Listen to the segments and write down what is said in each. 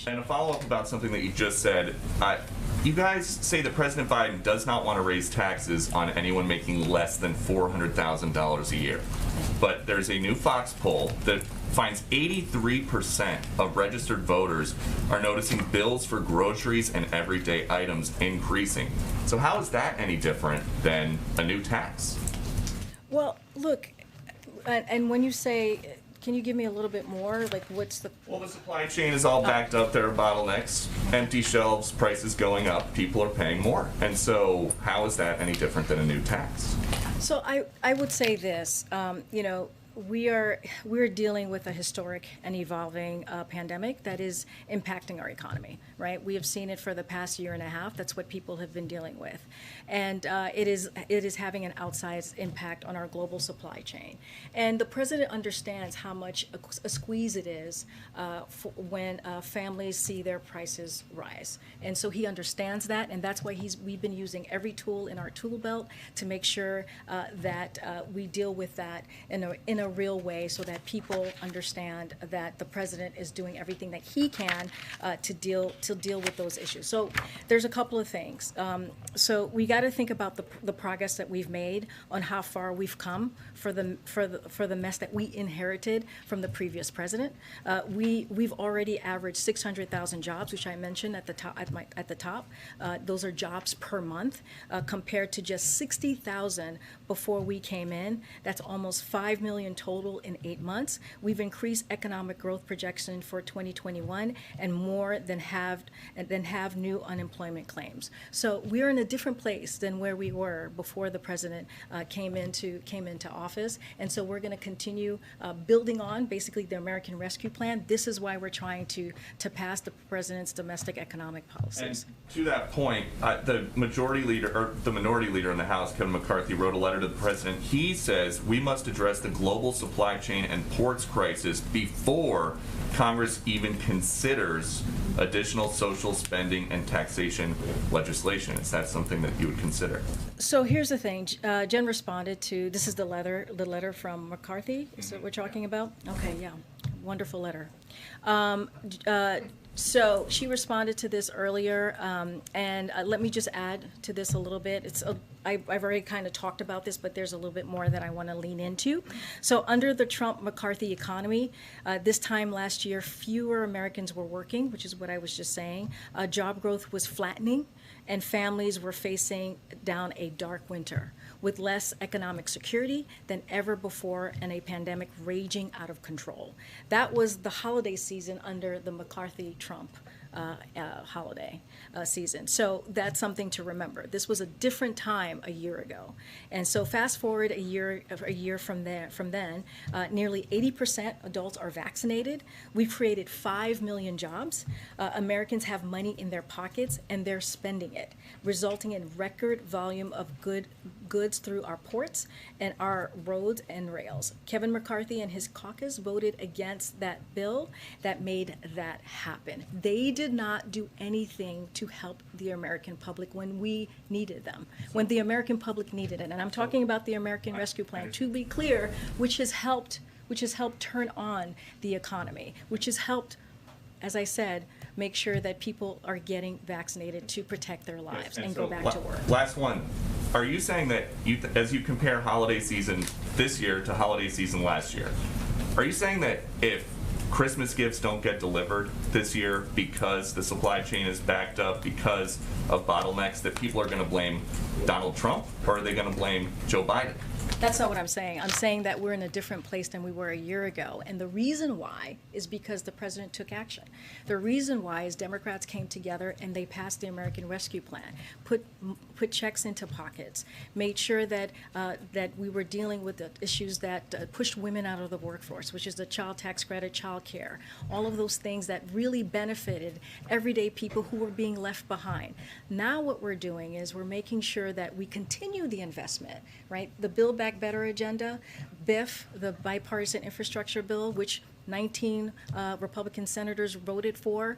And a follow-up about something that you just said. You guys say that President Biden does not want to raise taxes on anyone making less than $400,000 a year. But there's a new Fox poll that finds 83% of registered voters are noticing bills for groceries and everyday items increasing. So how is that any different than a new tax? Well, look, and when you say, can you give me a little bit more? Like, what's the... Well, the supply chain is all backed up. There are bottlenecks, empty shelves, prices going up. People are paying more. And so how is that any different than a new tax? So I would say this, you know, we're dealing with a historic and evolving pandemic that is impacting our economy, right? We have seen it for the past year and a half. That's what people have been dealing with, and it is having an outsized impact on our global supply chain. And the president understands how much a squeeze it is when families see their prices rise, and so he understands that, and that's why we've been using every tool in our tool belt to make sure that we deal with that in a real way, so that people understand that the president is doing everything that he can to deal with those issues. So there's a couple of things. So we got to think about the progress that we've made on how far we've come for the mess that we inherited from the previous president. We've already averaged 600,000 jobs, which I mentioned at the top. Those are jobs per month, compared to just 60,000 before we came in. That's almost 5 million total in 8 months. We've increased economic growth projection for 2021 and more than have new unemployment claims. So we're in a different place than where we were before the president came into office. And so we're going to continue building on basically the American Rescue Plan. This is why we're trying to pass the president's domestic economic policies. And to that point, the minority leader in the House, Kevin McCarthy, wrote a letter to the president. He says we must address the global supply chain and ports crisis before Congress even considers additional social spending and taxation legislation. Is that something that you would consider? So here's the thing. Jen responded to, this is the letter from McCarthy, is that what we're talking about? Okay, yeah, wonderful letter. So she responded to this earlier, and let me just add to this a little bit. I've already kind of talked about this, but there's a little bit more that I want to lean into. So under the Trump-McCarthy economy, this time last year, fewer Americans were working, which is what I was just saying. Job growth was flattening, and families were facing down a dark winter with less economic security than ever before and a pandemic raging out of control. That was the holiday season under the McCarthy-Trump holiday season. So that's something to remember. This was a different time a year ago. And so fast forward a year from then, nearly 80% adults are vaccinated. We've created 5 million jobs. Americans have money in their pockets and they're spending it, resulting in record volume of goods through our ports and our roads and rails. Kevin McCarthy and his caucus voted against that bill that made that happen. They did not do anything to help the American public when we needed them, when the American public needed it. And I'm talking about the American Rescue Plan, to be clear, which has helped turn on the economy, which has helped, as I said, make sure that people are getting vaccinated to protect their lives and go back to work. Last one. Are you saying that as you compare holiday season this year to holiday season last year, are you saying that if Christmas gifts don't get delivered this year because the supply chain is backed up because of bottlenecks, that people are going to blame Donald Trump, or are they going to blame Joe Biden? That's not what I'm saying. I'm saying that we're in a different place than we were a year ago. And the reason why is because the president took action. The reason why is Democrats came together and they passed the American Rescue Plan, put checks into pockets, made sure that we were dealing with the issues that pushed women out of the workforce, which is the child tax credit, child care, all of those things that really benefited everyday people who were being left behind. Now what we're doing is we're making sure that we continue the investment, right? The Build Back Better agenda, BIF, the bipartisan infrastructure bill, which 19 Republican senators voted for.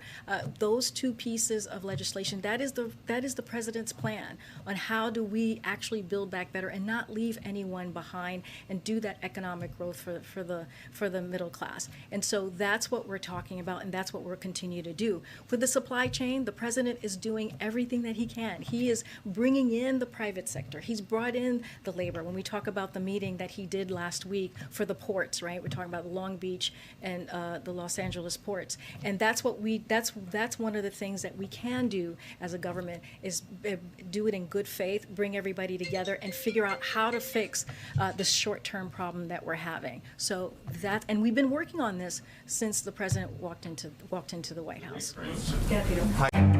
Those two pieces of legislation, that is the president's plan on how do we actually build back better and not leave anyone behind and do that economic growth for the middle class. And so that's what we're talking about, and that's what we'll continue to do. With the supply chain, the president is doing everything that he can. He is bringing in the private sector. He's brought in the labor. When we talk about the meeting that he did last week for the ports, right? We're talking about Long Beach and the Los Angeles ports. And that's one of the things that we can do as a government is do it in good faith, bring everybody together and figure out how to fix the short-term problem that we're having. So and we've been working on this since the president walked into the White House. Hi.